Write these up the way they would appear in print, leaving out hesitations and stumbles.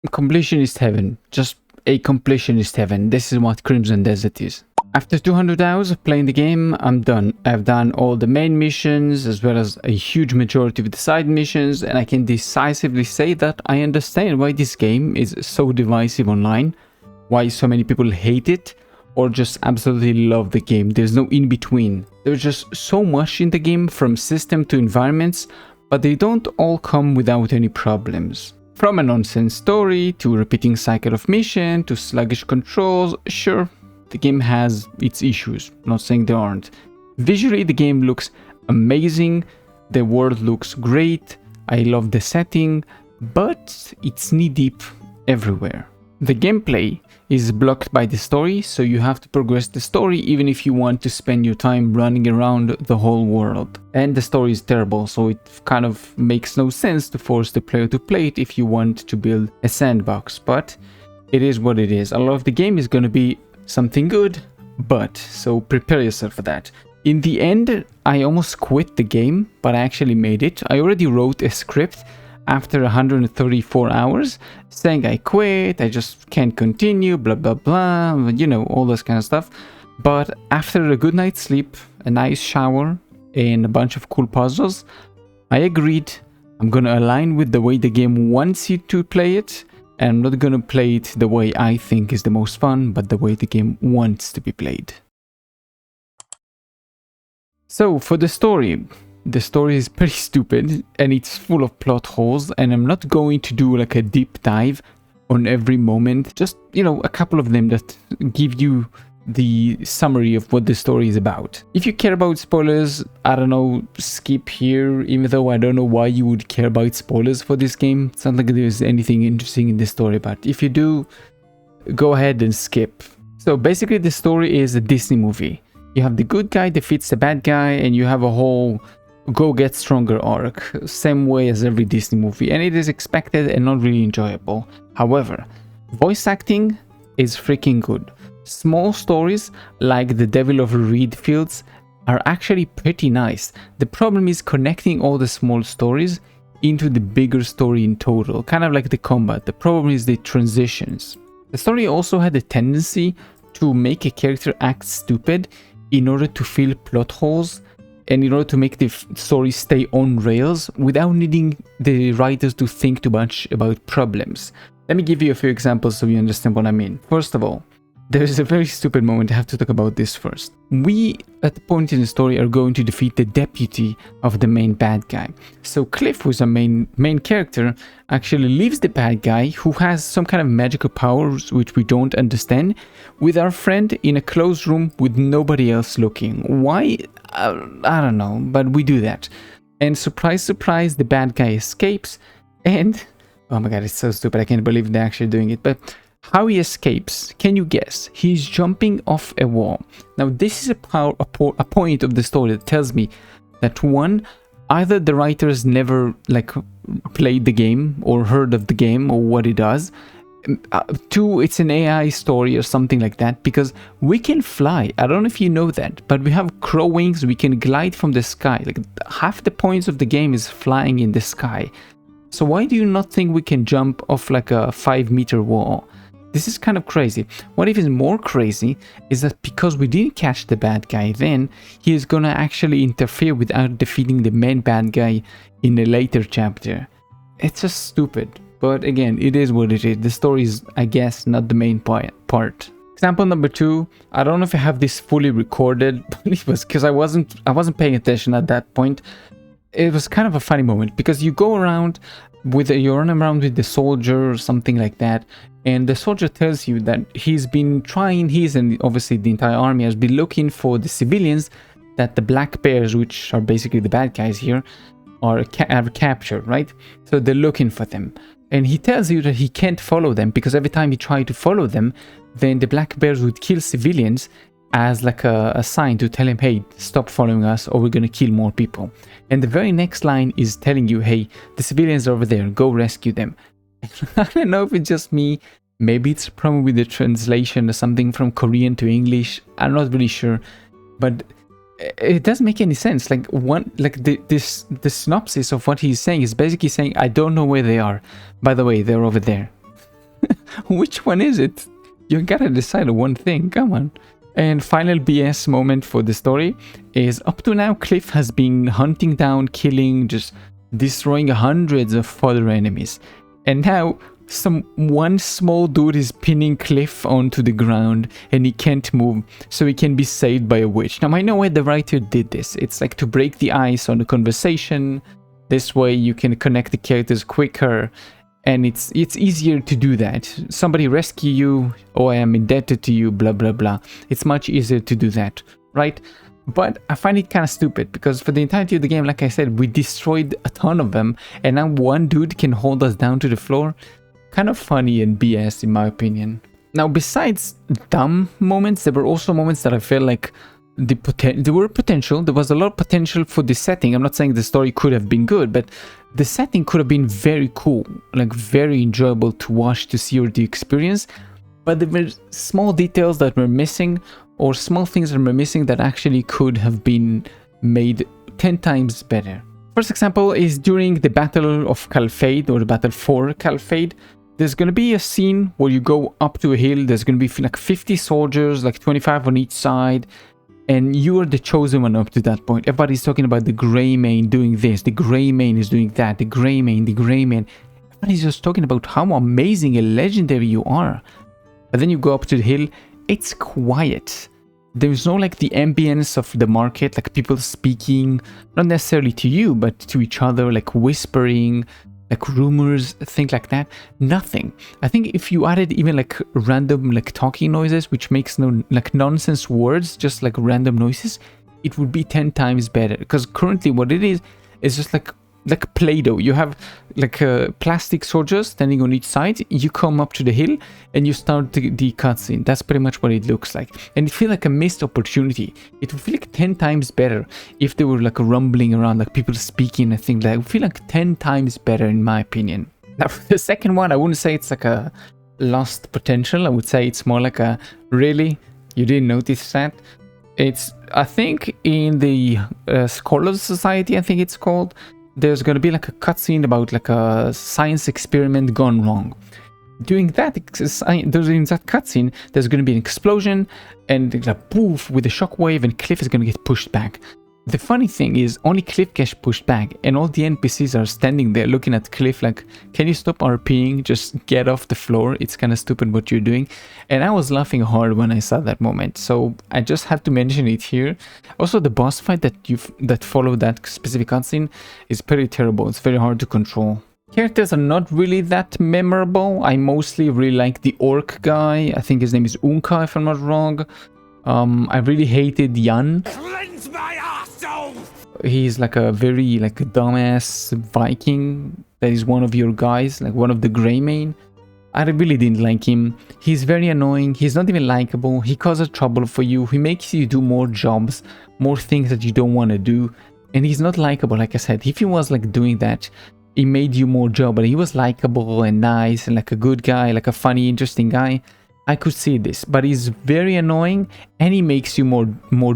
completionist heaven. Just a completionist heaven. This is what Crimson Desert is. After 200 hours of playing the game, I'm done. I've done all the main missions as well as a huge majority of the side missions, and I can decisively say that I understand why this game is so divisive online, why so many people hate it or just absolutely love the game. There's no in between. There's just so much in the game, from system to environments, but they don't all come without any problems. From a nonsense story to a repeating cycle of mission to sluggish controls, sure, the game has its issues, not saying there aren't. Visually, the game looks amazing, the world looks great, I love the setting, but it's knee-deep everywhere. The gameplay is blocked by the story, so you have to progress the story even if you want to spend your time running around the whole world. And the story is terrible, so it kind of makes no sense to force the player to play it if you want to build a sandbox, but it is what it is. A lot of the game is going to be something good, but so prepare yourself for that. In the end, I almost quit the game, but I actually made it. I already wrote a script after 134 hours saying I quit, I just can't continue, blah blah blah, you know, all this kind of stuff. But after a good night's sleep, a nice shower, and a bunch of cool puzzles, I agreed I'm gonna align with the way the game wants you to play it, and I'm not gonna play it the way I think is the most fun, but the way the game wants to be played. So for the story is pretty stupid and it's full of plot holes, and I'm not going to do like a deep dive on every moment, just, you know, a couple of them that give you the summary of what the story is about. If you care about spoilers, I don't know, skip here, even though I don't know why you would care about spoilers for this game. It's not like there's anything interesting in the story, but if you do, go ahead and skip. So basically the story is a Disney movie. You have the good guy defeats the bad guy, and you have a whole go get stronger arc, same way as every Disney movie, and it is expected and not really enjoyable. However, voice acting is freaking good. Small stories like The Devil of Reed Fields are actually pretty nice. The problem is connecting all the small stories into the bigger story in total, kind of like the combat. The problem is the transitions. The story also had a tendency to make a character act stupid in order to fill plot holes and in order to make the story stay on rails without needing the writers to think too much about problems. Let me give you a few examples so you understand what I mean. First of all, there is a very stupid moment. I have to talk about this first. We, at the point in the story, are going to defeat the deputy of the main bad guy. So Cliff, who's a main character, actually leaves the bad guy, who has some kind of magical powers which we don't understand, with our friend in a closed room with nobody else looking. Why? I don't know, but we do that. And surprise, surprise, the bad guy escapes, and oh my god, it's so stupid. I can't believe they're actually doing it. But how he escapes, can you guess? He's jumping off a wall. Now this is a point of the story that tells me that one, either the writers never like played the game or heard of the game or what it does. Two, it's an AI story or something like that, because we can fly. I don't know if you know that, but we have crow wings. We can glide from the sky. Like half the points of the game is flying in the sky. So why do you not think we can jump off like a 5-meter wall? This is kind of crazy. What even more crazy is that because we didn't catch the bad guy then, he is gonna actually interfere without defeating the main bad guy in a later chapter. It's just stupid. But again, it is what it is. The story is, I guess, not the main part. Example number 2. I don't know if I have this fully recorded, but it was because I wasn't paying attention at that point. It was kind of a funny moment because you run around with the soldier or something like that, and the soldier tells you that he's been trying, and obviously the entire army has been looking for the civilians that the Black Bears, which are basically the bad guys here, are captured, right? So they're looking for them. And he tells you that he can't follow them because every time he tried to follow them, then the Black Bears would kill civilians as like a sign to tell him, hey, stop following us or we're gonna kill more people. And the very next line is telling you, hey, the civilians are over there, go rescue them. I don't know if it's just me, maybe it's a problem with the translation or something from Korean to English, I'm not really sure, but it doesn't make any sense. Like the synopsis of what he's saying is basically saying, I don't know where they are. By the way, they're over there. Which one is it? You gotta decide on one thing, come on. And final BS moment for the story is, up to now Cliff has been hunting down, killing, just destroying hundreds of fodder enemies. And now one small dude is pinning Cliff onto the ground and he can't move, so he can be saved by a witch. Now I know why the writer did this. It's like to break the ice on the conversation. This way you can connect the characters quicker. And it's easier to do that. Somebody rescue you, oh, I am indebted to you, blah, blah, blah. It's much easier to do that, right? But I find it kind of stupid because for the entirety of the game, like I said, we destroyed a ton of them. And now one dude can hold us down to the floor. Kind of funny and BS in my opinion. Now, besides dumb moments, there were also moments that I felt like there were potential. There was a lot of potential for the setting. I'm not saying the story could have been good, but the setting could have been very cool, like very enjoyable to watch, to see, or to experience. But there were small details that were missing, or small things that were missing that actually could have been made 10 times better. First example is during the Battle of Calphade, or the Battle for Calphade. There's going to be a scene where you go up to a hill. There's going to be like 50 soldiers, like 25 on each side. And you are the chosen one up to that point. Everybody's talking about the Greymane doing this, the Greymane is doing that, the Greymane, the Greymane. Everybody's just talking about how amazing and legendary you are. But then you go up to the hill, it's quiet. There's no like the ambience of the market, like people speaking, not necessarily to you, but to each other, like whispering, like rumors, things like that. Nothing. I think if you added even like random like talking noises, which makes no like nonsense words, just like random noises, it would be 10 times better. Because currently what it is just like Play-Doh. You have like plastic soldiers standing on each side. You come up to the hill and you start the cutscene. That's pretty much what it looks like. And it feels like a missed opportunity. It would feel like 10 times better if they were like rumbling around, like people speaking and things like that. It would feel like 10 times better in my opinion. Now for the second one, I wouldn't say it's like a lost potential. I would say it's more like a, really? You didn't notice that? It's, I think in the Scholars Society, I think it's called, there's going to be like a cutscene about like a science experiment gone wrong. During that cutscene, there's going to be an explosion and a poof with a shockwave, and Cliff is going to get pushed back. The funny thing is, only Cliff gets pushed back, and all the NPCs are standing there looking at Cliff like, can you stop RPing? Just get off the floor. It's kind of stupid what you're doing. And I was laughing hard when I saw that moment, so I just had to mention it here. Also, the boss fight that followed that specific cutscene is pretty terrible. It's very hard to control. Characters are not really that memorable. I mostly really like the orc guy. I think his name is Unka, if I'm not wrong. I really hated Jan. Cleanse my arsehole! He's like a very like a dumbass Viking that is one of your guys, like one of the Greymane. I really didn't like him. He's very annoying. He's not even likable. He causes trouble for you. He makes you do more jobs, more things that you don't want to do. And he's not likable, like I said. If he was like doing that, he made you more job, but he was likable and nice and like a good guy, like a funny, interesting guy. I could see this, but he's very annoying and he makes you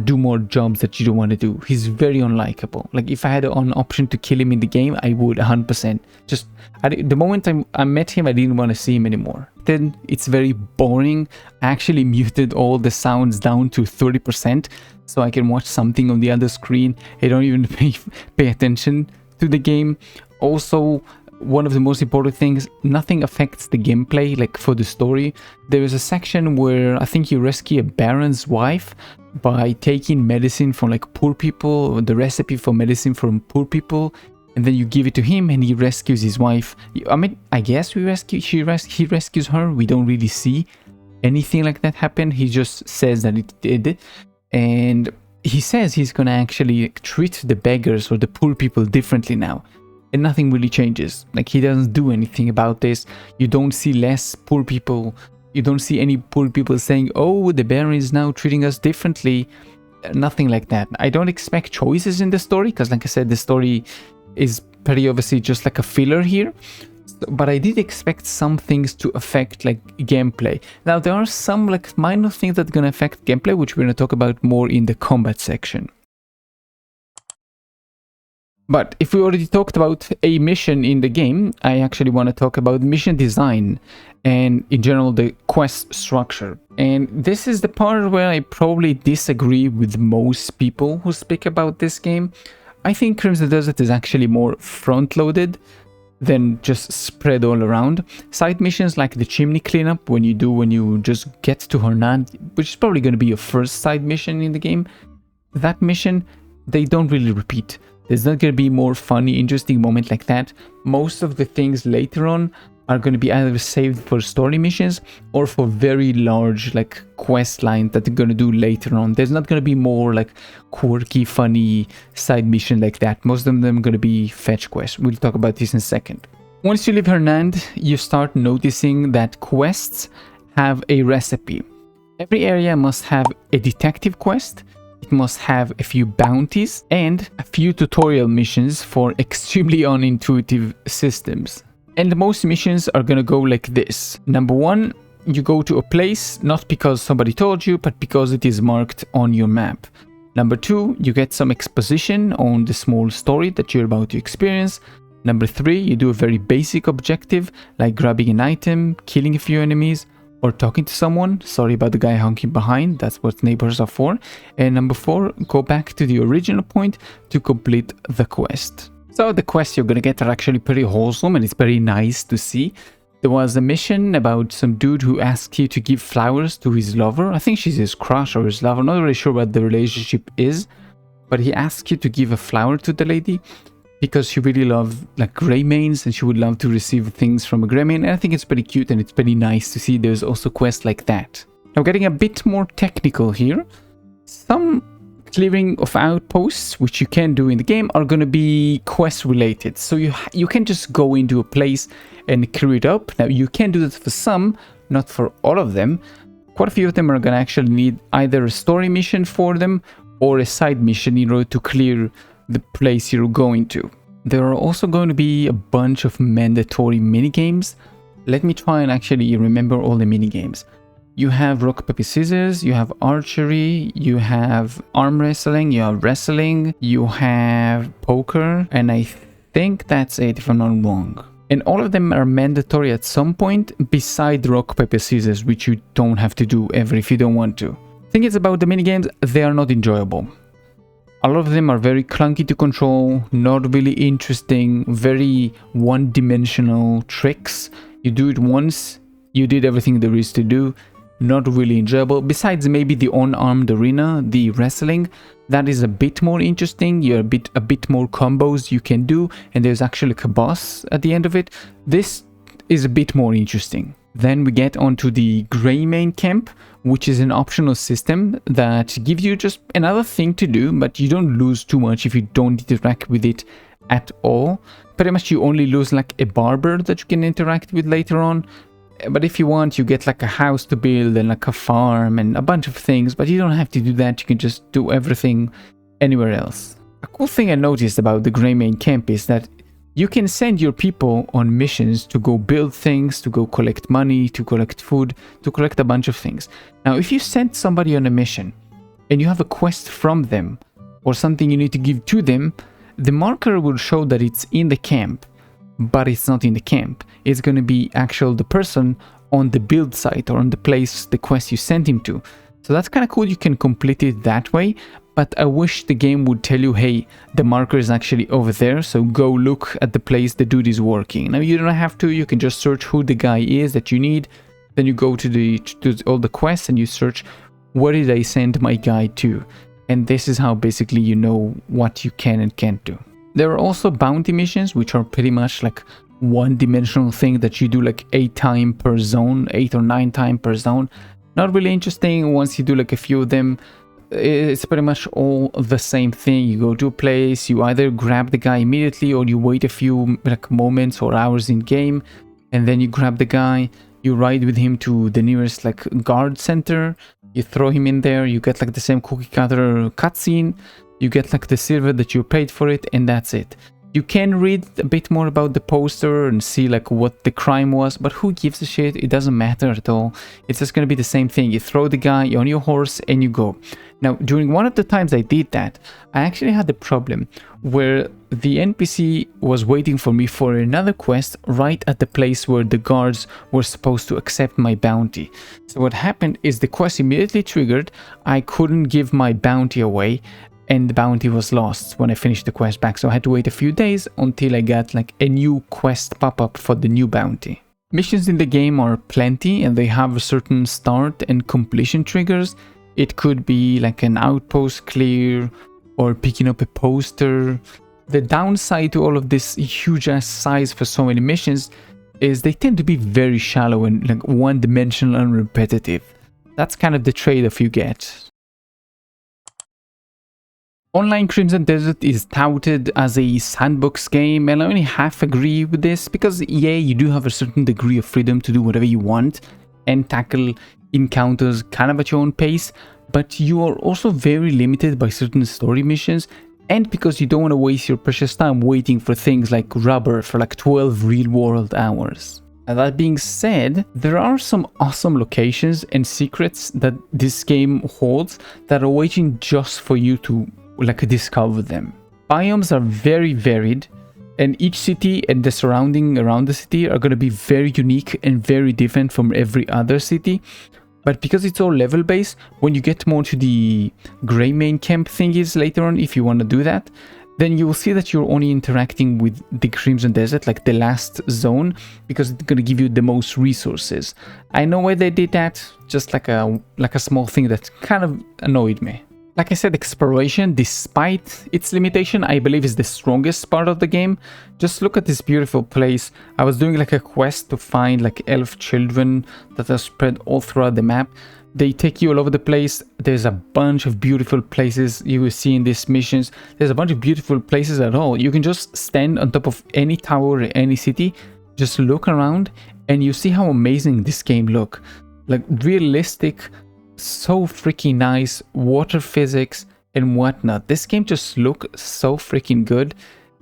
do more jobs that you don't want to do. He's very unlikable. Like if I had an option to kill him in the game, I would 100%. Just the moment I met him, I didn't want to see him anymore. Then it's very boring. I actually muted all the sounds down to 30% so I can watch something on the other screen. I don't even pay attention to the game. Also, one of the most important things, nothing affects the gameplay, like for the story. There is a section where I think you rescue a baron's wife by taking medicine from like poor people, or the recipe for medicine from poor people, and then you give it to him and he rescues his wife. I mean, I guess he rescues her. We don't really see anything like that happen. He just says that it did, and he says he's gonna actually treat the beggars or the poor people differently now. And nothing really changes. Like he doesn't do anything about this. You don't see less poor people. You don't see any poor people saying, oh, the Baron is now treating us differently. Nothing like that. I don't expect choices in the story, because like I said, the story is pretty obviously just like a filler here. But I did expect some things to affect like gameplay. Now there are some like minor things that are going to affect gameplay, which we're going to talk about more in the combat section. But if we already talked about a mission in the game, I actually want to talk about mission design and in general the quest structure. And this is the part where I probably disagree with most people who speak about this game. I think Crimson Desert is actually more front-loaded than just spread all around. Side missions like the chimney cleanup when you just get to Hernand, which is probably going to be your first side mission in the game, that mission, they don't really repeat. There's not going to be more funny, interesting moment like that. Most of the things later on are going to be either saved for story missions or for very large like quest lines that they're going to do later on. There's not going to be more like quirky, funny side mission like that. Most of them are going to be fetch quests. We'll talk about this in a second. Once you leave Hernand, you start noticing that quests have a recipe. Every area must have a detective quest. It must have a few bounties and a few tutorial missions for extremely unintuitive systems. And most missions are gonna go like this. Number one, you go to a place not because somebody told you, but because it is marked on your map. Number two, you get some exposition on the small story that you're about to experience. Number three, you do a very basic objective like grabbing an item, killing a few enemies, or talking to someone. Sorry about the guy honking behind, that's what neighbors are for. And number four, go back to the original point to complete the quest. So the quests you're gonna get are actually pretty wholesome and it's very nice to see. There was a mission about some dude who asked you to give flowers to his lover. I think she's his crush or his lover, not really sure what the relationship is. But he asked you to give a flower to the lady because she really loved like Greymanes and she would love to receive things from a Greymane. And I think it's pretty cute and it's pretty nice to see there's also quests like that. Now getting a bit more technical here, some clearing of outposts, which you can do in the game, are going to be quest related. So you can just go into a place and clear it up. Now you can do that for some, not for all of them. Quite a few of them are going to actually need either a story mission for them or a side mission in order to clear the place you're going to. There are also going to be a bunch of mandatory minigames. Let me try and actually remember all the minigames. You have rock, paper, scissors, you have archery, you have arm wrestling, you have wrestling, you have poker, and I think that's it if I'm not wrong. And all of them are mandatory at some point beside rock, paper, scissors, which you don't have to do ever if you don't want to. The thing is about the minigames, they are not enjoyable. A lot of them are very clunky to control, not really interesting, very one-dimensional tricks. You do it once, you did everything there is to do. Not really enjoyable. Besides maybe the unarmed arena, the wrestling, that is a bit more interesting. You're a bit more combos you can do, and there's actually a boss at the end of it. This is a bit more interesting. Then we get onto the Greymane camp, which is an optional system that gives you just another thing to do, but you don't lose too much if you don't interact with it at all. Pretty much you only lose like a barber that you can interact with later on. But if you want, you get like a house to build and like a farm and a bunch of things, but you don't have to do that. You can just do everything anywhere else. A cool thing I noticed about the Greymane camp is that you can send your people on missions to go build things, to go collect money, to collect food, to collect a bunch of things. Now, if you send somebody on a mission and you have a quest from them or something you need to give to them, the marker will show that it's in the camp. But it's not in the camp. It's going to be the person on the build site or on the place, the quest you sent him to. So that's kind of cool. You can complete it that way. But I wish the game would tell you, hey, the marker is actually over there. So go look at the place the dude is working. Now you don't have to. You can just search who the guy is that you need. Then you go to all the quests and you search, where did I send my guy to? And this is how basically you know what you can and can't do. There are also bounty missions, which are pretty much like one-dimensional thing that you do like 8 times per zone, 8 or 9 times per zone. Not really interesting. Once you do like a few of them, it's pretty much all the same thing. You go to a place, you either grab the guy immediately or you wait a few like moments or hours in game, and then you grab the guy, you ride with him to the nearest like guard center, you throw him in there, you get like the same cookie cutter cutscene. You get like the silver that you paid for it, and that's it. You can read a bit more about the poster and see like what the crime was, but who gives a shit? It doesn't matter at all. It's just gonna be the same thing. You throw the guy on your horse and you go. Now, during one of the times I did that, I actually had the problem where the NPC was waiting for me for another quest right at the place where the guards were supposed to accept my bounty. So what happened is the quest immediately triggered, I couldn't give my bounty away, and the bounty was lost when I finished the quest back. So I had to wait a few days until I got like a new quest pop-up for the new bounty. Missions in the game are plenty and they have a certain start and completion triggers. It could be like an outpost clear or picking up a poster. The downside to all of this huge ass size for so many missions is they tend to be very shallow and like one-dimensional and repetitive. That's kind of the trade-off you get. Online Crimson Desert is touted as a sandbox game, and I only half agree with this because yeah, you do have a certain degree of freedom to do whatever you want and tackle encounters kind of at your own pace, but you are also very limited by certain story missions, and because you don't want to waste your precious time waiting for things like rubber for like 12 real-world hours. That being said, there are some awesome locations and secrets that this game holds that are waiting just for you to like discover them. Biomes are very varied, and each city and the surrounding around the city are going to be very unique and very different from every other city. But because it's all level based, when you get more to the Greymane camp thingies later on, if you want to do that, then you will see that you're only interacting with the Crimson Desert, like the last zone, because it's going to give you the most resources. I know why they did that, just like a small thing that kind of annoyed me. Like I said, exploration, despite its limitation, I believe is the strongest part of the game. Just look at this beautiful place. I was doing like a quest to find like elf children that are spread all throughout the map. They take you all over the place. There's a bunch of beautiful places you will see in these missions. There's a bunch of beautiful places at all. You can just stand on top of any tower in any city, just look around, and you see how amazing this game look. Like realistic, so freaking nice, water physics and whatnot. This game just looks so freaking good,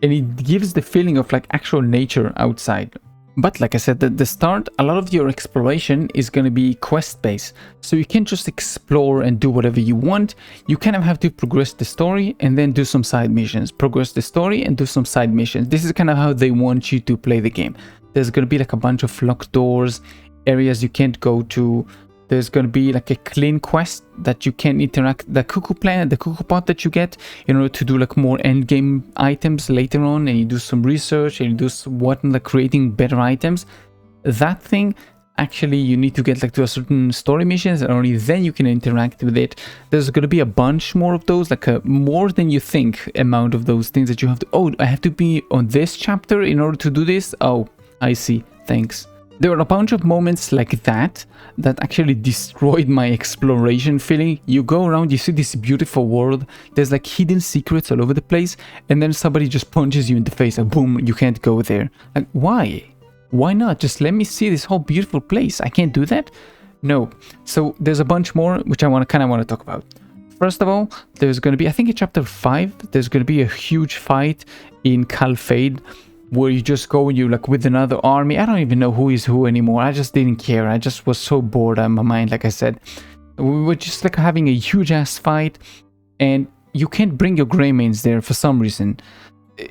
and it gives the feeling of like actual nature outside. But like I said at the start, a lot of your exploration is going to be quest based, so you can't just explore and do whatever you want. You kind of have to progress the story and then do some side missions, progress the story and do some side missions. This is kind of how they want you to play the game. There's going to be like a bunch of locked doors, areas you can't go to. There's going to be like a clean quest that you can interact, the cuckoo plant, the cuckoo pot that you get in order to do like more end game items later on, and you do some research and you do what, like creating better items. That thing, actually you need to get like to a certain story missions, and only then you can interact with it. There's going to be a bunch more of those, like a more than you think amount of those things that you have to, oh, I have to be on this chapter in order to do this. Oh, I see, thanks. There were a bunch of moments like that actually destroyed my exploration feeling. You go around, you see this beautiful world, there's like hidden secrets all over the place, and then somebody just punches you in the face, like boom, you can't go there. Like, why? Why not? Just let me see this whole beautiful place. I can't do that? No. So there's a bunch more which I kind of want to talk about. First of all, there's going to be, I think in chapter 5, there's going to be a huge fight in Calphade, where you just go and you like with another army. I don't even know who is who anymore. I just didn't care. I just was so bored out of my mind. Like I said, we were just like having a huge ass fight, and you can't bring your Greymanes there for some reason.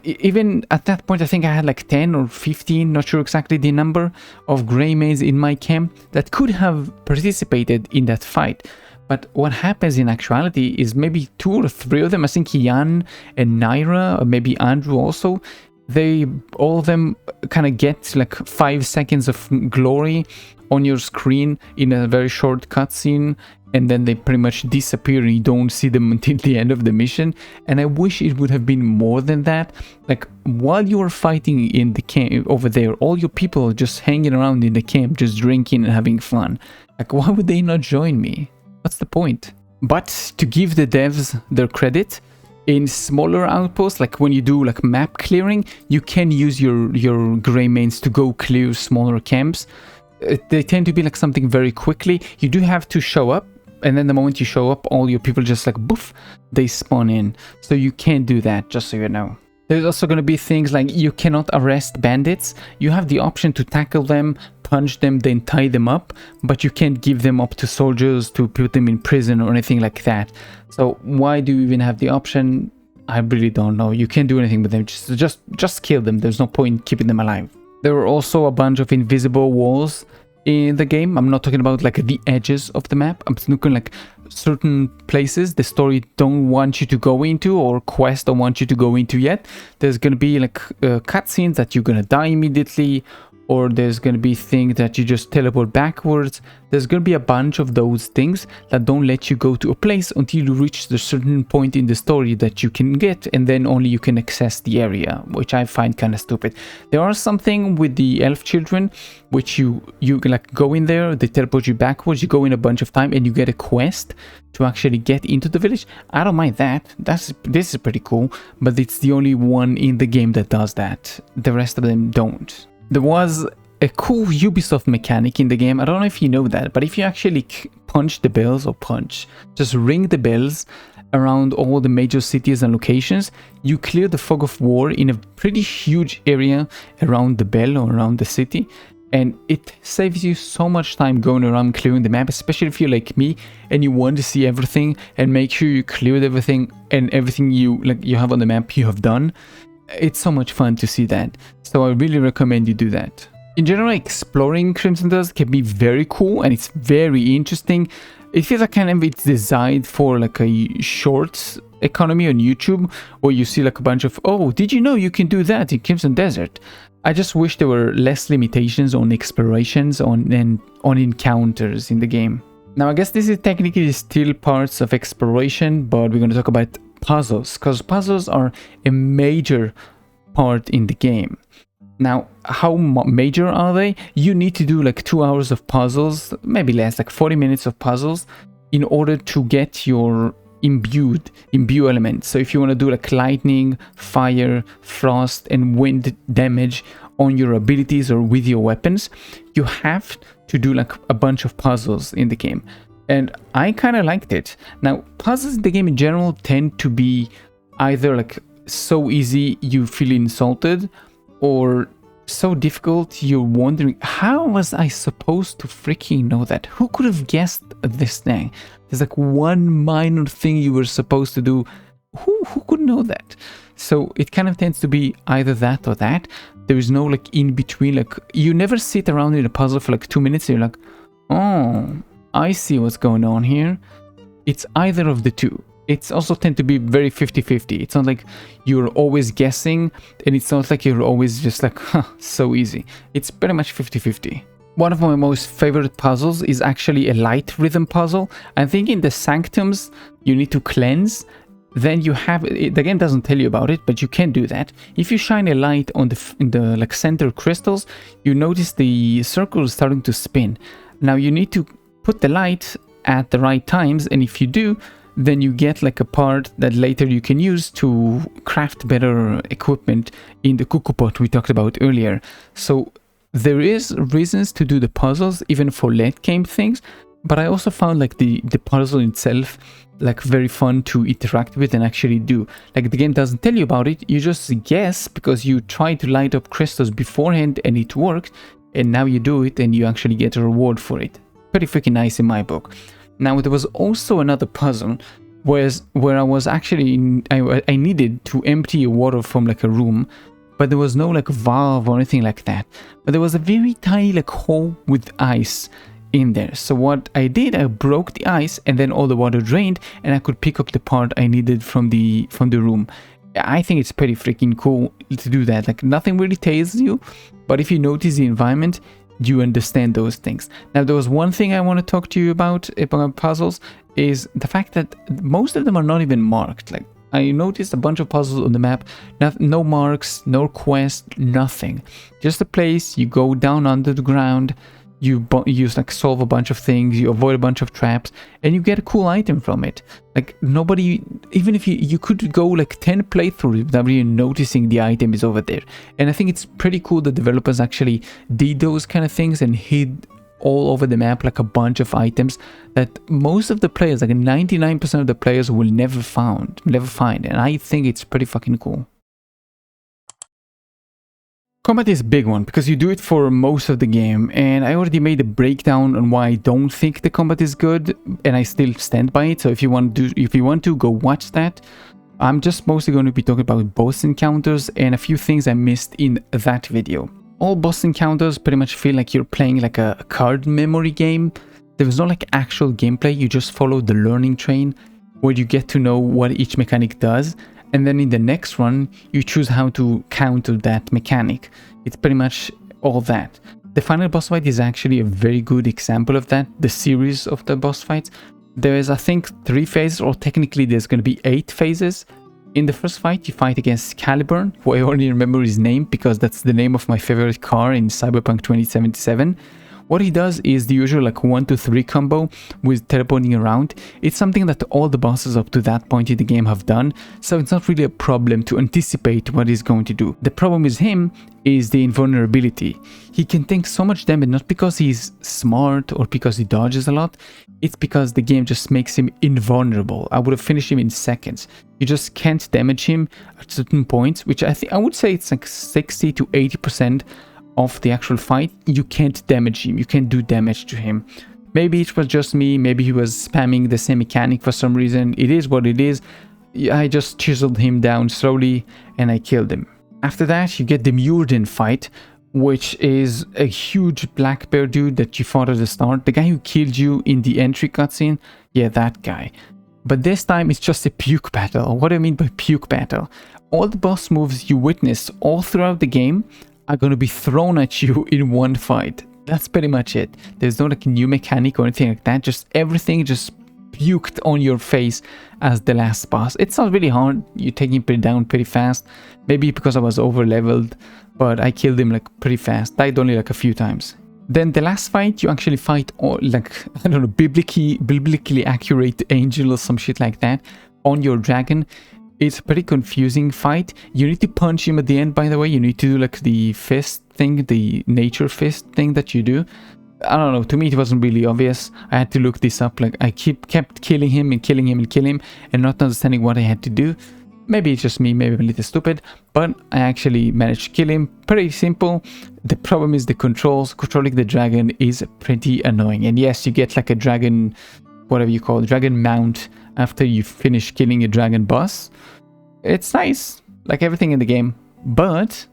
Even at that point, I think I had like 10 or 15, not sure exactly the number, of Greymanes in my camp that could have participated in that fight. But what happens in actuality is maybe 2 or 3 of them, I think Jan and Naira, or maybe Andrew also, they all of them kind of get like 5 seconds of glory on your screen in a very short cutscene, and then they pretty much disappear and you don't see them until the end of the mission. And I wish it would have been more than that. Like while you are fighting in the camp over there, all your people are just hanging around in the camp, just drinking and having fun. Like, why would they not join me? What's the point? But to give the devs their credit, in smaller outposts, like when you do like map clearing, you can use your Greymanes to go clear smaller camps. They tend to be like something very quickly. You do have to show up, and then the moment you show up, all your people just like boof, they spawn in. So you can't do that, just so you know. There's also going to be things like you cannot arrest bandits. You have the option to tackle them, punch them, then tie them up, but you can't give them up to soldiers to put them in prison or anything like that. So why do you even have the option? I really don't know. You can't do anything with them. Just kill them. There's no point in keeping them alive. There were also a bunch of invisible walls in the game. I'm not talking about like the edges of the map. I'm talking like certain places the story don't want you to go into, or quest don't want you to go into yet. There's gonna be like cutscenes that you're gonna die immediately, or there's gonna be things that you just teleport backwards. There's gonna be a bunch of those things that don't let you go to a place until you reach the certain point in the story that you can get, and then only you can access the area, which I find kind of stupid. There are something with the elf children, which you can like go in there, they teleport you backwards, you go in a bunch of time, and you get a quest to actually get into the village. I don't mind that. This is pretty cool, but it's the only one in the game that does that. The rest of them don't. There was a cool Ubisoft mechanic in the game. I don't know if you know that, but if you actually punch the bells, or just ring the bells around all the major cities and locations, you clear the fog of war in a pretty huge area around the bell or around the city. And it saves you so much time going around clearing the map, especially if you're like me and you want to see everything and make sure you cleared everything, and everything you have on the map you have done. It's so much fun to see that, so I really recommend you do that. In general, exploring Crimson Dust can be very cool, and it's very interesting. It feels like it's designed for like a shorts economy on YouTube, where you see like a bunch of, oh, did you know you can do that in Crimson Desert? I just wish there were less limitations on explorations on encounters in the game. Now I guess this is technically still parts of exploration, but we're going to talk about puzzles, because puzzles are a major part in the game. Now, how major are they? You need to do like 2 hours of puzzles, maybe less, like 40 minutes of puzzles, in order to get your imbue elements. So if you want to do like lightning, fire, frost, and wind damage on your abilities or with your weapons, you have to do like a bunch of puzzles in the game. And I kind of liked it. Now, puzzles in the game in general tend to be either like so easy you feel insulted, or so difficult you're wondering, how was I supposed to freaking know that? Who could have guessed this thing? There's like one minor thing you were supposed to do. Who could know that? So it kind of tends to be either that or that. There is no like in between. Like you never sit around in a puzzle for like 2 minutes and you're like, oh, I see what's going on here. It's either of the two. It's also tend to be very 50-50. It's not like you're always guessing, and it's not like you're always just like, huh, so easy. It's pretty much 50-50. One of my most favorite puzzles is actually a light rhythm puzzle. I think in the Sanctums, you need to cleanse. Then you have, the game doesn't tell you about it, but you can do that. If you shine a light on in the like center crystals, you notice the circle is starting to spin. Now you need to put the light at the right times, and if you do, then you get like a part that later you can use to craft better equipment in the cuckoo pot we talked about earlier. So there is reasons to do the puzzles even for late game things, but I also found like the puzzle itself like very fun to interact with and actually do. Like the game doesn't tell you about it, you just guess because you try to light up crystals beforehand and it worked, and now you do it and you actually get a reward for it. Pretty freaking nice in my book. Now there was also another puzzle where I was actually I needed to empty water from like a room, but there was no like valve or anything like that. But there was a very tiny like hole with ice in there. So what I did, I broke the ice and then all the water drained, and I could pick up the part I needed from the room. I think it's pretty freaking cool to do that. Like nothing really tells you, but if you notice the environment, you understand those things. Now there was one thing I want to talk to you about puzzles, is the fact that most of them are not even marked. Like I noticed a bunch of puzzles on the map, no marks, no quest, nothing. Just a place, you go down under the ground, you like solve a bunch of things, you avoid a bunch of traps, and you get a cool item from it. Like nobody, even if you could go like 10 playthroughs without even noticing the item is over there. And I think it's pretty cool that developers actually did those kind of things and hid all over the map like a bunch of items that most of the players, like 99% of the players, will never find. And I think it's pretty fucking cool. Combat is a big one because you do it for most of the game, and I already made a breakdown on why I don't think the combat is good, and I still stand by it. So if you want to go watch that. I'm just mostly going to be talking about boss encounters and a few things I missed in that video. All boss encounters pretty much feel like you're playing like a card memory game. There was no like actual gameplay, you just follow the learning train where you get to know what each mechanic does. And then in the next run, you choose how to counter that mechanic. It's pretty much all that. The final boss fight is actually a very good example of that, the series of the boss fights. There is, I think, 3 phases, or technically there's going to be 8 phases. In the first fight, you fight against Caliburn, who I only remember his name because that's the name of my favorite car in Cyberpunk 2077. What he does is the usual like 1-2-3 combo with teleporting around. It's something that all the bosses up to that point in the game have done, so it's not really a problem to anticipate what he's going to do. The problem with him is the invulnerability. He can take so much damage not because he's smart or because he dodges a lot, it's because the game just makes him invulnerable. I would have finished him in seconds. You just can't damage him at certain points, which I would say it's like 60 to 80% of the actual fight. You can't damage him, you can't do damage to him. Maybe it was just me, maybe he was spamming the same mechanic for some reason. It is what it is. I just chiseled him down slowly and I killed him. After that, you get the Muradin fight, which is a huge black bear dude that you fought at the start. The guy who killed you in the entry cutscene, yeah, that guy. But this time it's just a puke battle. What do I mean by puke battle? All the boss moves you witness all throughout the game are going to be thrown at you in one fight. That's pretty much it. There's no like new mechanic or anything like that. Just everything just puked on your face as the last boss. It's not really hard. You take him down pretty fast. Maybe because I was over leveled, but I killed him like pretty fast. Died only like a few times. Then the last fight, you actually fight all, like, I don't know, biblically accurate angel or some shit like that on your dragon. It's a pretty confusing fight. You need to punch him at the end, by the way. You need to do like the fist thing, the nature fist thing that you do. I don't know, to me it wasn't really obvious. I had to look this up. Like I kept killing him and killing him and killing him and not understanding what I had to do. Maybe it's just me, maybe I'm a little stupid, but I actually managed to kill him. Pretty simple. The problem is the controls. Controlling the dragon is pretty annoying. And yes, you get like a dragon, whatever you call it, dragon mount after you finish killing a dragon boss. It's nice, like everything in the game, but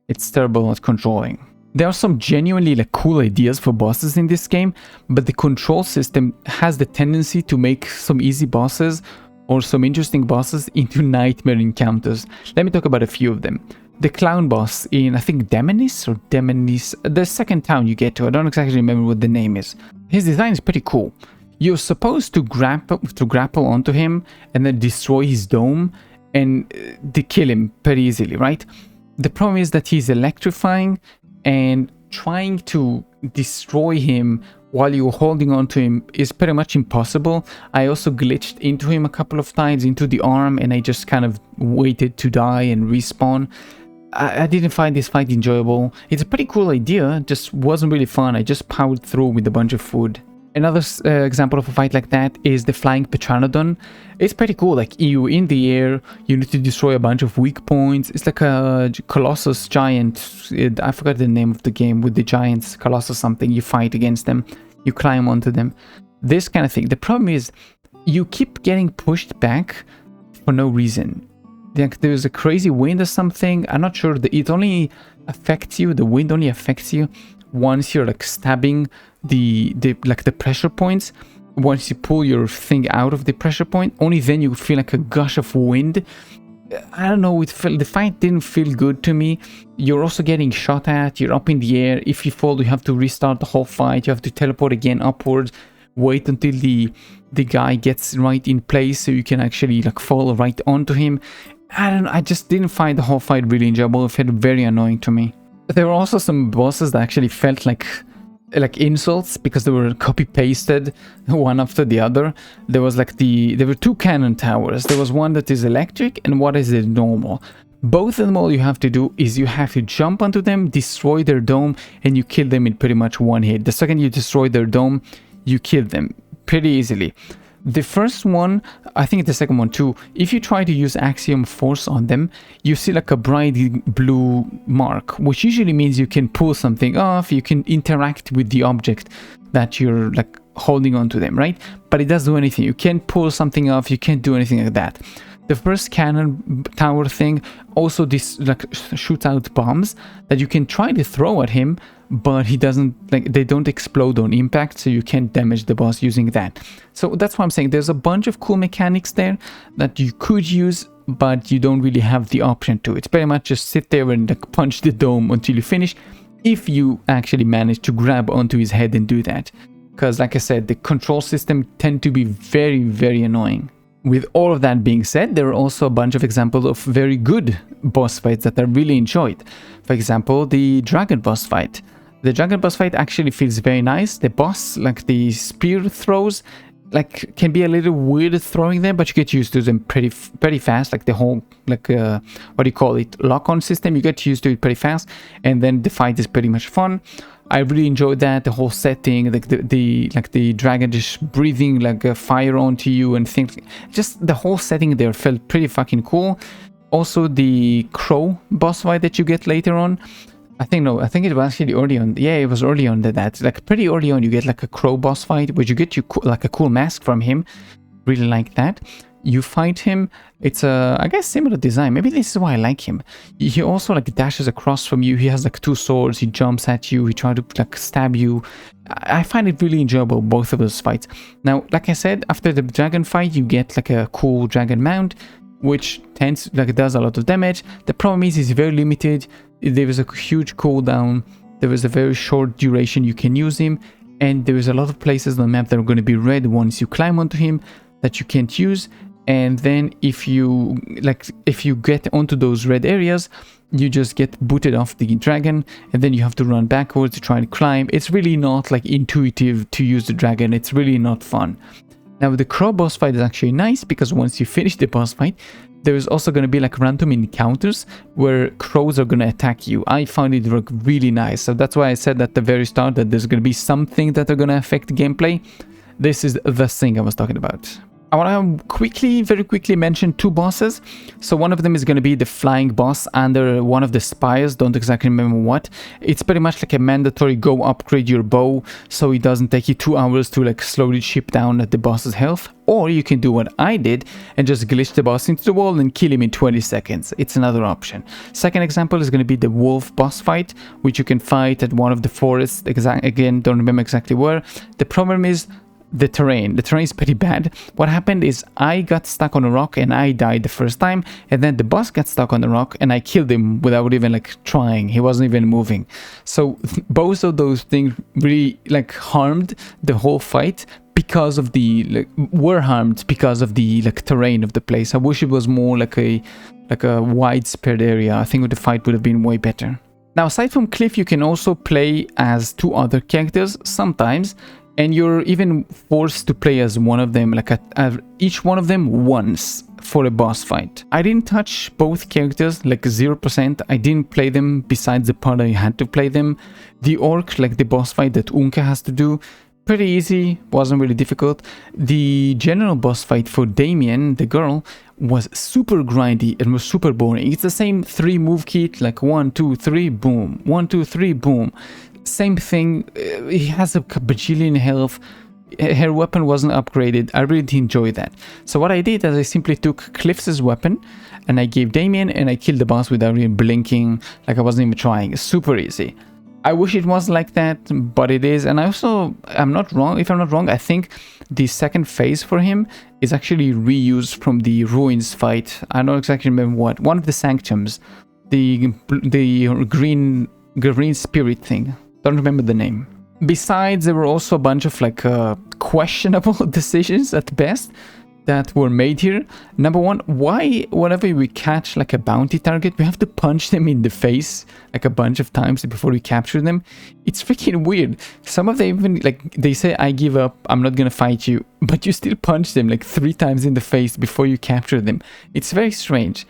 it's terrible at controlling. There are some genuinely like cool ideas for bosses in this game, but the control system has the tendency to make some easy bosses or some interesting bosses into nightmare encounters. Let me talk about a few of them. The clown boss in, I think, Demonis, the second town you get to. I don't exactly remember what the name is. His design is pretty cool. You're supposed to grapple onto him and then destroy his dome and kill him pretty easily, right? The problem is that he's electrifying, and trying to destroy him while you're holding on to him is pretty much impossible. I also glitched into him a couple of times, into the arm, and I just kind of waited to die and respawn. I didn't find this fight enjoyable. It's a pretty cool idea, just wasn't really fun. I just powered through with a bunch of food. Another example of a fight like that is the Flying Pteranodon. It's pretty cool, like you in the air, you need to destroy a bunch of weak points. It's like a Colossus giant, I forgot the name of the game with the giants, Colossus something, you fight against them, you climb onto them. This kind of thing. The problem is, you keep getting pushed back for no reason. Like there's a crazy wind or something, I'm not sure, it only affects you, the wind only affects you once you're like stabbing the pressure points. Once you pull your thing out of the pressure point, only then you feel like a gush of wind. I don't know, the fight didn't feel good to me. You're also getting shot at, you're up in the air. If you fall, you have to restart the whole fight, you have to teleport again upwards, wait until the guy gets right in place so you can actually like fall right onto him. I just didn't find the whole fight really enjoyable. It felt very annoying to me. There were also some bosses that actually felt like insults because they were copy pasted one after the other. There was like there were 2 cannon towers. There was one that is electric and one is normal. Both of them, all you have to do is you have to jump onto them, destroy their dome, and you kill them in pretty much one hit. The second you destroy their dome, you kill them pretty easily. The first one, I think the second one too, if you try to use Axiom Force on them, you see like a bright blue mark, which usually means you can pull something off, you can interact with the object that you're like holding on to them, right? But it doesn't do anything. You can't pull something off, you can't do anything like that. The first cannon tower thing also like shoots out bombs that you can try to throw at him, but he doesn't, like, they don't explode on impact, so you can't damage the boss using that. So that's why I'm saying there's a bunch of cool mechanics there that you could use, but you don't really have the option to. It's pretty much just sit there and like punch the dome until you finish, if you actually manage to grab onto his head and do that. Because like I said, the control system tend to be very, very annoying. With all of that being said, there are also a bunch of examples of very good boss fights that I really enjoyed. For example, the dragon boss fight. The dragon boss fight actually feels very nice. The boss, like the spear throws, like can be a little weird throwing them, but you get used to them pretty fast. Like the whole, like what do you call it, lock-on system, you get used to it pretty fast, and then the fight is pretty much fun. I really enjoyed that, the whole setting, like the dragon just breathing like a fire onto you and things. Just the whole setting there felt pretty fucking cool. Also, the crow boss fight that you get later on. I think it was actually early on. Yeah, it was early on that. Like pretty early on, you get like a crow boss fight, where you get like a cool mask from him. Really like that. You fight him. It's a, I guess, similar design. Maybe this is why I like him. He also like dashes across from you. He has like two swords. He jumps at you. He tries to like stab you. I find it really enjoyable, both of those fights. Now, like I said, after the dragon fight, you get like a cool dragon mount, which does a lot of damage. The problem is it's very limited. There is a huge cooldown. There is a very short duration you can use him, and there is a lot of places on the map that are going to be red once you climb onto him that you can't use. And then if you get onto those red areas, you just get booted off the dragon, and then you have to run backwards to try to climb. It's really not like intuitive to use the dragon. It's really not fun. Now the crow boss fight is actually nice, because once you finish the boss fight, there is also going to be like random encounters where crows are going to attack you. I found it work really nice. So that's why I said at the very start that there's going to be something that are going to affect gameplay. This is the thing I was talking about. I want to very quickly mention two bosses. So one of them is going to be the flying boss under one of the spires. Don't exactly remember what. It's pretty much like a mandatory go upgrade your bow, so it doesn't take you 2 hours to like slowly chip down at the boss's health. Or you can do what I did and just glitch the boss into the wall and kill him in 20 seconds. It's another option. Second example is going to be the wolf boss fight, which you can fight at one of the forests. Again, don't remember exactly where. The problem is the terrain. The terrain is pretty bad. What happened is I got stuck on a rock and I died the first time, and then the boss got stuck on the rock and I killed him without even like trying. He wasn't even moving. So both of those things really like harmed the whole fight, because of the were harmed because of the like terrain of the place. I wish it was more like a widespread area. I think the fight would have been way better. Now, aside from Cliff, you can also play as 2 other characters sometimes, and you're even forced to play as one of them, like each one of them once for a boss fight. I didn't touch both characters, like 0%. I didn't play them besides the part I had to play them. The orc, like the boss fight that Unka has to do, pretty easy, wasn't really difficult. The general boss fight for Damien, the girl, was super grindy and was super boring. It's the same 3 move kit, like 1, 2, 3, boom, 1, 2, 3, boom. Same thing. He has a bajillion health. Her weapon wasn't upgraded. I really enjoyed that. So what I did is I simply took Cliff's weapon and I gave Damien, and I killed the boss without even blinking, like I wasn't even trying. Super easy. I wish it was like that, but it is. And I also, if I'm not wrong, I think the second phase for him is actually reused from the Ruins fight. I don't exactly remember what. One of the Sanctums. The green spirit thing. Don't remember the name. Besides, there were also a bunch of like questionable decisions at best that were made here. Number one, why whenever we catch like a bounty target, we have to punch them in the face like a bunch of times before we capture them? It's freaking weird. Some of them even like they say, I give up, I'm not gonna fight you, but you still punch them like 3 times in the face before you capture them. It's very strange.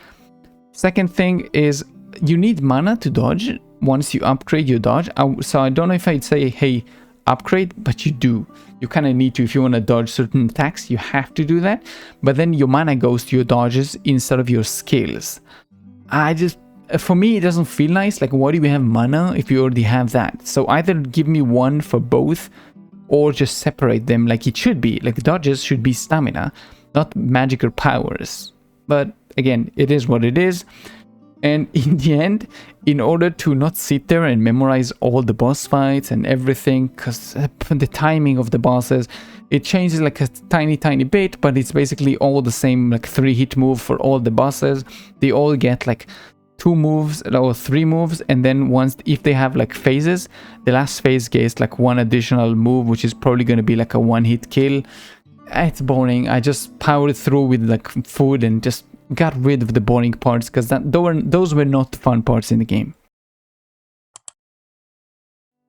Second thing is, you need mana to dodge once you upgrade your dodge. So I don't know if I'd say, hey, upgrade, but you do. You kind of need to, if you want to dodge certain attacks, you have to do that. But then your mana goes to your dodges instead of your skills. For me, it doesn't feel nice. Like, why do we have mana if you already have that? So either give me one for both, or just separate them like it should be. Like, dodges should be stamina, not magical powers. But again, it is what it is. And in the end, in order to not sit there and memorize all the boss fights and everything, because the timing of the bosses, it changes like a tiny bit, but it's basically all the same, like 3-hit move for all the bosses. They all get like 2 moves or 3 moves, and then once, if they have like phases, the last phase gets like 1 additional move, which is probably going to be like a 1-hit kill. It's boring. I just powered through with like food and just got rid of the boring parts, because those were not fun parts in the game.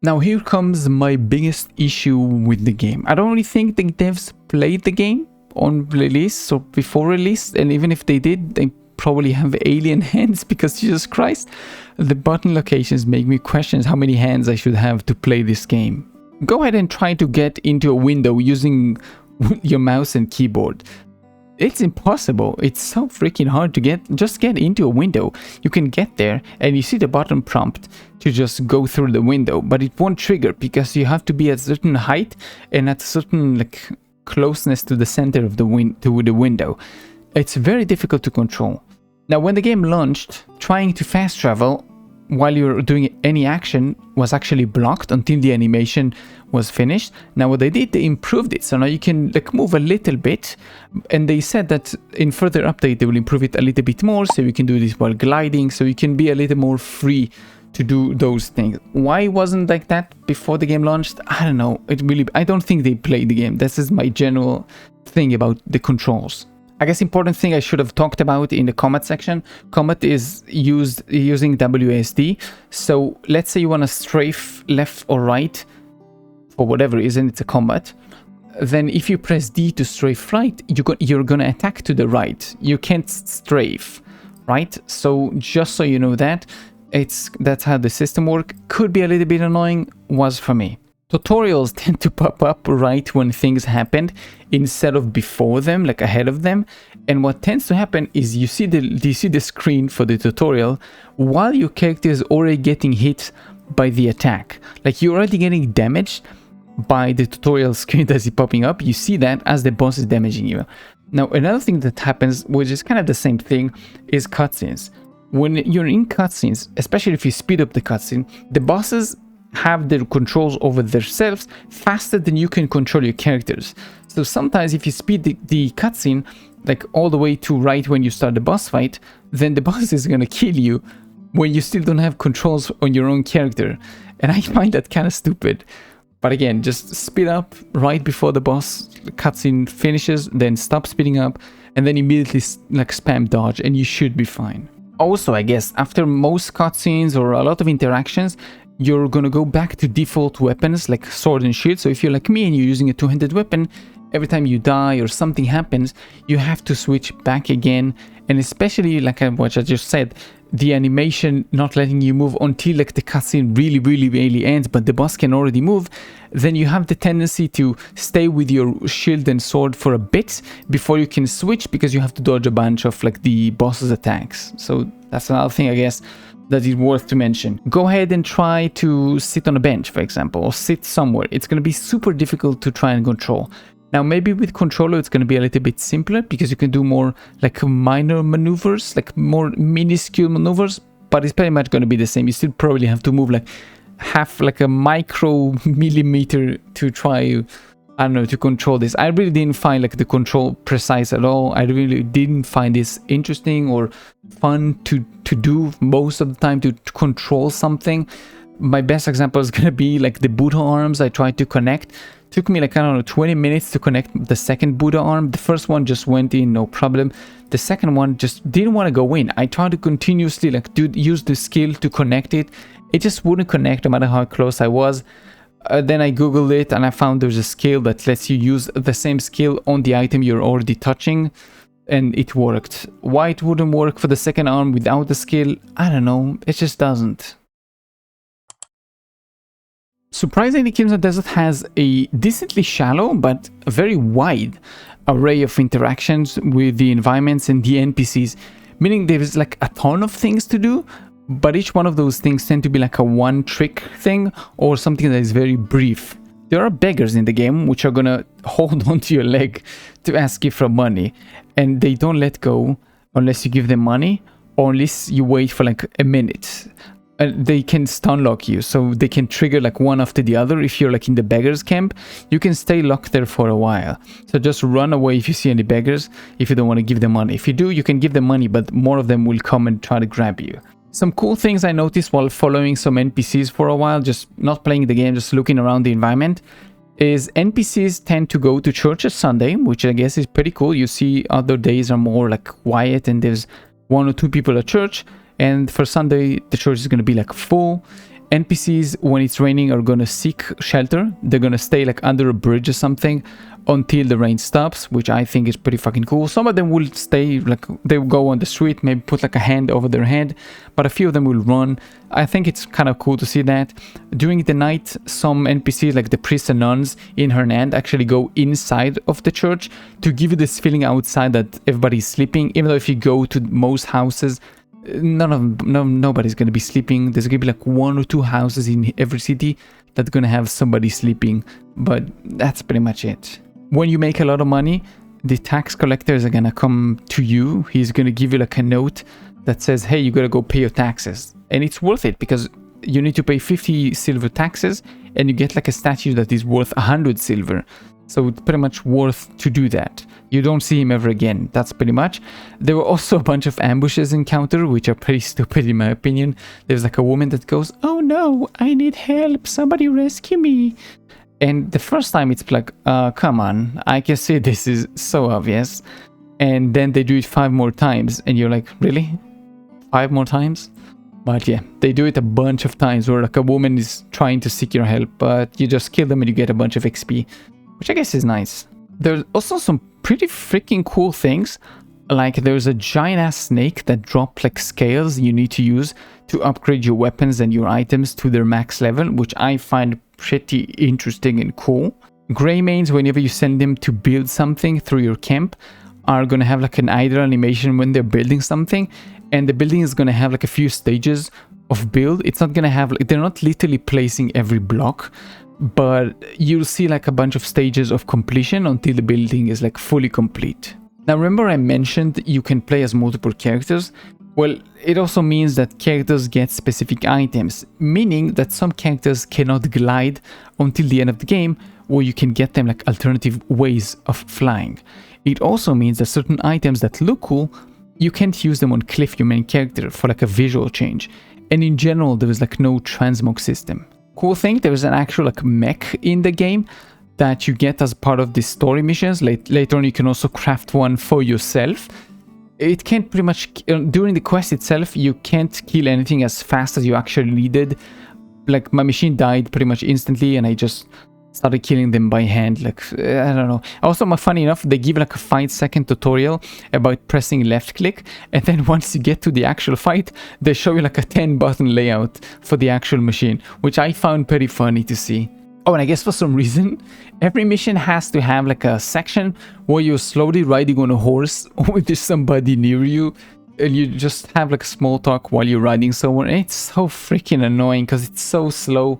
Now here comes my biggest issue with the game. I don't really think the devs played the game on release or before release, and even if they did, they probably have alien hands, because Jesus Christ, the button locations make me question how many hands I should have to play this game. Go ahead and try to get into a window using your mouse and keyboard. It's impossible. It's so freaking hard to just get into a window. You can get there and you see the button prompt to just go through the window, but it won't trigger because you have to be at a certain height and at a certain like closeness to the center of the window. It's very difficult to control. Now, when the game launched, trying to fast travel while you're doing any action was actually blocked until the animation was finished. Now what they did, they improved it, so now you can like move a little bit, and they said that in further update they will improve it a little bit more, so you can do this while gliding, so you can be a little more free to do those things. Why wasn't like that before the game launched? I don't know. I don't think they played the game. This is my general thing about the controls. I guess important thing I should have talked about in the combat section. Combat is used using WASD. So let's say you want to strafe left or right for whatever reason, it's a combat. Then if you press D to strafe right, you're going to attack to the right. You can't strafe, right? So just so you know that, that's how the system works. Could be a little bit annoying, was for me. Tutorials tend to pop up right when things happened instead of before them, like ahead of them. And what tends to happen is you see the screen for the tutorial while your character is already getting hit by the attack. Like you're already getting damaged by the tutorial screen that's popping up. You see that as the boss is damaging you. Now, another thing that happens, which is kind of the same thing, is cutscenes. When you're in cutscenes, especially if you speed up the cutscene, the bosses have their controls over themselves faster than you can control your characters. So sometimes if you speed the cutscene like all the way to right when you start the boss fight, then the boss is gonna kill you when you still don't have controls on your own character. And I find that kind of stupid. But again, just speed up right before the boss cutscene finishes, then stop speeding up, and then immediately like spam dodge, and you should be fine. Also, I guess after most cutscenes or a lot of interactions, you're gonna go back to default weapons like sword and shield. So if you're like me and you're using a two-handed weapon, every time you die or something happens, you have to switch back again. And especially like what I just said, the animation not letting you move until like the cutscene really ends, but the boss can already move, then you have the tendency to stay with your shield and sword for a bit before you can switch, because you have to dodge a bunch of like the boss's attacks. So that's another thing, I guess, that is worth to mention. Go ahead and try to sit on a bench, for example, or sit somewhere. It's going to be super difficult to try and control. Now, maybe with controller, it's going to be a little bit simpler because you can do more like minor maneuvers, like more minuscule maneuvers, but it's pretty much going to be the same. You still probably have to move like half like a micro millimeter to try, I don't know, to control this. I really didn't find like the control precise at all. I really didn't find this interesting or fun to do most of the time to control something. My best example is going to be like the Buddha arms I tried to connect. Took me like, I don't know, 20 minutes to connect the second Buddha arm. The first one just went in, no problem. The second one just didn't want to go in. I tried to continuously like use the skill to connect it. It just wouldn't connect no matter how close I was. Then I googled it and I found there's a skill that lets you use the same skill on the item you're already touching, and it worked. Why it wouldn't work for the second arm without the skill, I don't know, it just doesn't. Surprisingly, Crimson Desert has a decently shallow but very wide array of interactions with the environments and the NPCs, meaning there's like a ton of things to do, but each one of those things tend to be like a one-trick thing or something that is very brief. There are beggars in the game which are gonna hold onto your leg to ask you for money, and they don't let go unless you give them money or unless you wait for like a minute. They can stun lock you, so they can trigger like one after the other. If you're like in the beggars camp, you can stay locked there for a while. So just run away if you see any beggars, if you don't want to give them money. If you do, you can give them money, but more of them will come and try to grab you. Some cool things I noticed while following some NPCs for a while, just not playing the game, just looking around the environment, is NPCs tend to go to church on Sunday, which I guess is pretty cool. You see other days are more like quiet and there's 1 or 2 people at church. And for Sunday, the church is going to be like full. NPCs, when it's raining, are going to seek shelter. They're going to stay like under a bridge or something until the rain stops, which I think is pretty fucking cool. Some of them will stay, like they'll go on the street, maybe put like a hand over their head, but a few of them will run. I think it's kind of cool to see that. During the night, some NPCs, like the priests and nuns in Hernand, actually go inside of the church to give you this feeling outside that everybody's sleeping, even though if you go to most houses, nobody's gonna be sleeping. There's gonna be like 1 or 2 houses in every city that's gonna have somebody sleeping, but that's pretty much it. When you make a lot of money, the tax collectors are gonna come to you. He's gonna give you like a note that says, hey, you gotta go pay your taxes, and it's worth it because you need to pay 50 silver taxes and you get like a statue that is worth 100 silver. So it's pretty much worth to do that. You don't see him ever again. That's pretty much. There were also a bunch of ambushes encountered, which are pretty stupid in my opinion. There's like a woman that goes, oh no, I need help. Somebody rescue me. And the first time it's like, come on, I can see this is so obvious. And then they do it 5 more times and you're like, really? 5 more times? But yeah, they do it a bunch of times where like a woman is trying to seek your help, but you just kill them and you get a bunch of XP, which I guess is nice. There's also some pretty freaking cool things, like there's a giant ass snake that drops like scales you need to use to upgrade your weapons and your items to their max level, which I find pretty interesting and cool. Greymanes, whenever you send them to build something through your camp, are gonna have like an idle animation when they're building something, and the building is gonna have like a few stages of build. It's not gonna have like, they're not literally placing every block, but you'll see like a bunch of stages of completion until the building is like fully complete. Now remember I mentioned you can play as multiple characters? Well, it also means that characters get specific items, meaning that some characters cannot glide until the end of the game, where you can get them like alternative ways of flying. It also means that certain items that look cool, you can't use them on Cliff, your main character, for like a visual change. And in general, there is like no transmog system. Cool thing, there is an actual like mech in the game that you get as part of the story missions. Later on, you can also craft one for yourself. It can't pretty much, during the quest itself, you can't kill anything as fast as you actually needed. Like my machine died pretty much instantly and I just started killing them by hand. Like, I don't know. Also, funny enough, they give like a 5-second tutorial about pressing left click, and then once you get to the actual fight, they show you like a 10-button layout for the actual machine, which I found pretty funny to see. Oh, and I guess for some reason, every mission has to have like a section where you're slowly riding on a horse with somebody near you, and you just have like small talk while you're riding somewhere. And it's so freaking annoying because it's so slow.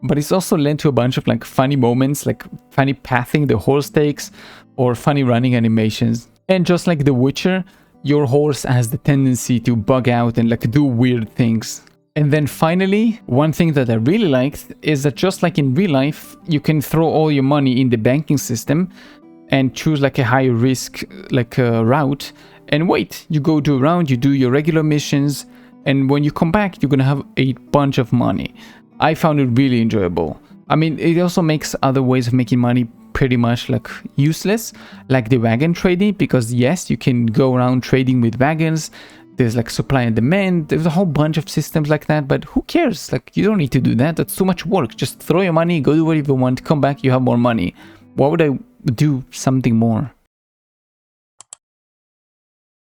But it's also led to a bunch of like funny moments, like funny pathing the horse takes or funny running animations. And just like The Witcher, your horse has the tendency to bug out and like do weird things. And then finally, one thing that I really liked is that just like in real life, you can throw all your money in the banking system and choose like a high risk like route and wait. You go do around, you do your regular missions, and when you come back, you're gonna have a bunch of money. I found it really enjoyable. I mean, it also makes other ways of making money pretty much like useless, like the wagon trading, because yes, you can go around trading with wagons. There's like supply and demand. There's a whole bunch of systems like that, but who cares? Like, you don't need to do that. That's too much work. Just throw your money, go do whatever you want, come back, you have more money. Why would I do something more?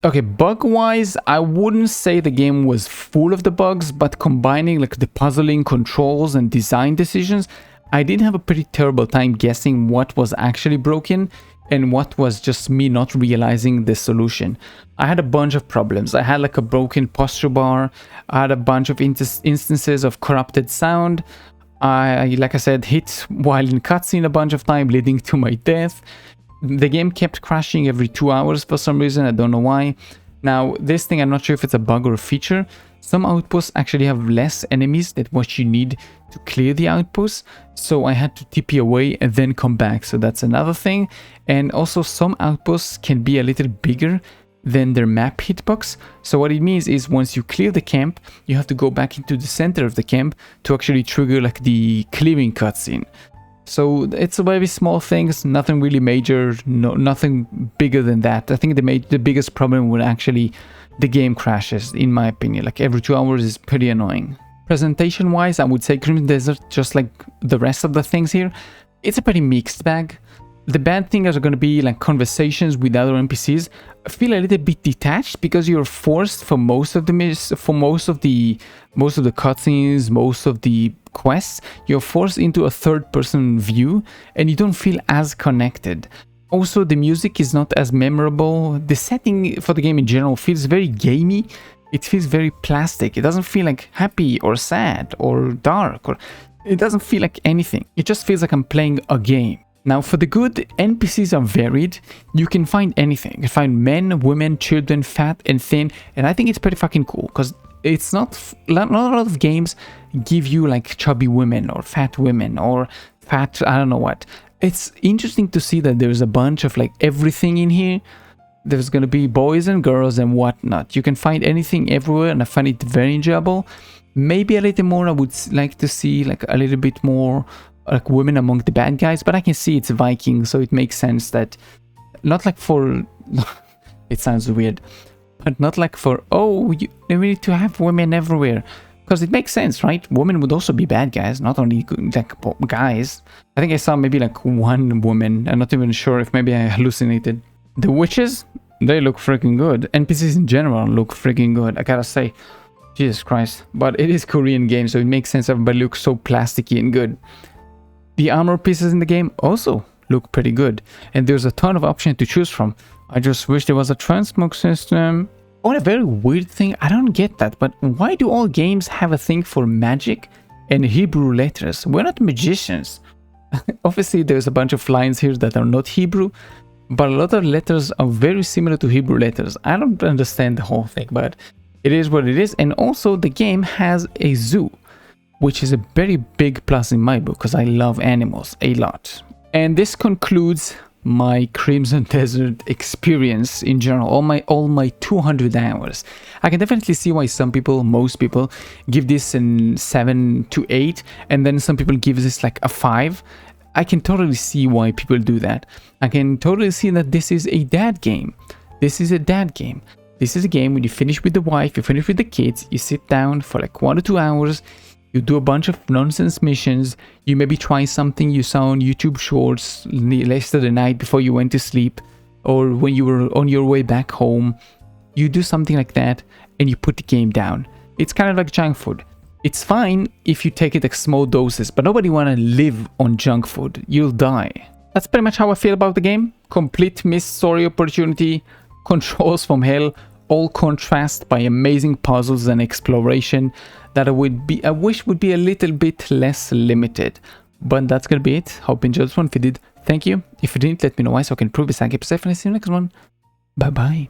Okay, bug-wise, I wouldn't say the game was full of the bugs, but combining like the puzzling controls and design decisions, I did have a pretty terrible time guessing what was actually broken and what was just me not realizing the solution. I had a bunch of problems. I had like a broken posture bar. I had a bunch of instances of corrupted sound. Like I said, hit while in cutscene a bunch of time, leading to my death. The game kept crashing every 2 hours for some reason. I don't know why. Now, this thing, I'm not sure if it's a bug or a feature. Some outposts actually have less enemies than what you need to clear the outposts. So I had to TP away and then come back. So that's another thing. And also some outposts can be a little bigger than their map hitbox. So what it means is once you clear the camp, you have to go back into the center of the camp to actually trigger like the clearing cutscene. So it's a very small things, nothing really major, nothing bigger than that. I think the biggest problem would actually the game crashes, in my opinion. Like every 2 hours is pretty annoying. Presentation wise, I would say Crimson Desert, just like the rest of the things here, it's a pretty mixed bag. The bad things are going to be like conversations with other NPCs feel a little bit detached because you're forced for most of the cutscenes, most of the quests, you're forced into a third-person view and you don't feel as connected. Also, the music is not as memorable. The setting for the game in general feels very gamey. It feels very plastic. It doesn't feel like happy or sad or dark, or it doesn't feel like anything. It just feels like I'm playing a game. Now, for the good, NPCs are varied. You can find anything. You can find men, women, children, fat and thin, and I think it's pretty fucking cool because it's not a lot of games give you like chubby women or fat women or fat I don't know what. It's interesting to see that there's a bunch of like everything in here. There's gonna be boys and girls and whatnot. You can find anything everywhere, and I find it very enjoyable. Maybe a little more. I would like to see like a little bit more like women among the bad guys, but I can see it's Vikings, so it makes sense that not like for it sounds weird, but not like for we need to have women everywhere, because it makes sense, right? Women would also be bad guys, not only like guys. I think I saw maybe like one woman. I'm not even sure if maybe I hallucinated. The witches, they look freaking good. NPCs in general look freaking good, I gotta say. Jesus Christ. But it is Korean game, so it makes sense everybody looks so plasticky and good. The armor pieces in the game also look pretty good, and there's a ton of options to choose from. I just wish there was a transmog system. Oh, a very weird thing, I don't get that, but why do all games have a thing for magic and Hebrew letters? We're not magicians. Obviously, there's a bunch of lines here that are not Hebrew, but a lot of letters are very similar to Hebrew letters. I don't understand the whole thing, but it is what it is. And also, the game has a zoo, which is a very big plus in my book because I love animals a lot. And this concludes my Crimson Desert experience in general, all my 200 hours. I can definitely see why most people give this a 7 to 8, and then some people give this like a 5. I can totally see why people do that. I can totally see that this is a dad game. This is a dad game. This is a game when you finish with the wife, you finish with the kids, you sit down for like 1 or 2 hours, you do a bunch of nonsense missions, you maybe try something you saw on YouTube Shorts yesterday night before you went to sleep, or when you were on your way back home. You do something like that and you put the game down. It's kind of like junk food. It's fine if you take it at small doses, but nobody want to live on junk food. You'll die. That's pretty much how I feel about the game. Complete missed story opportunity, controls from hell, all contrasted by amazing puzzles and exploration that I wish would be a little bit less limited. But that's gonna be it. Hope you enjoyed this one. If you did, thank you. If you didn't, let me know why so I can improve this. I keep safe and I see you next one. Bye bye.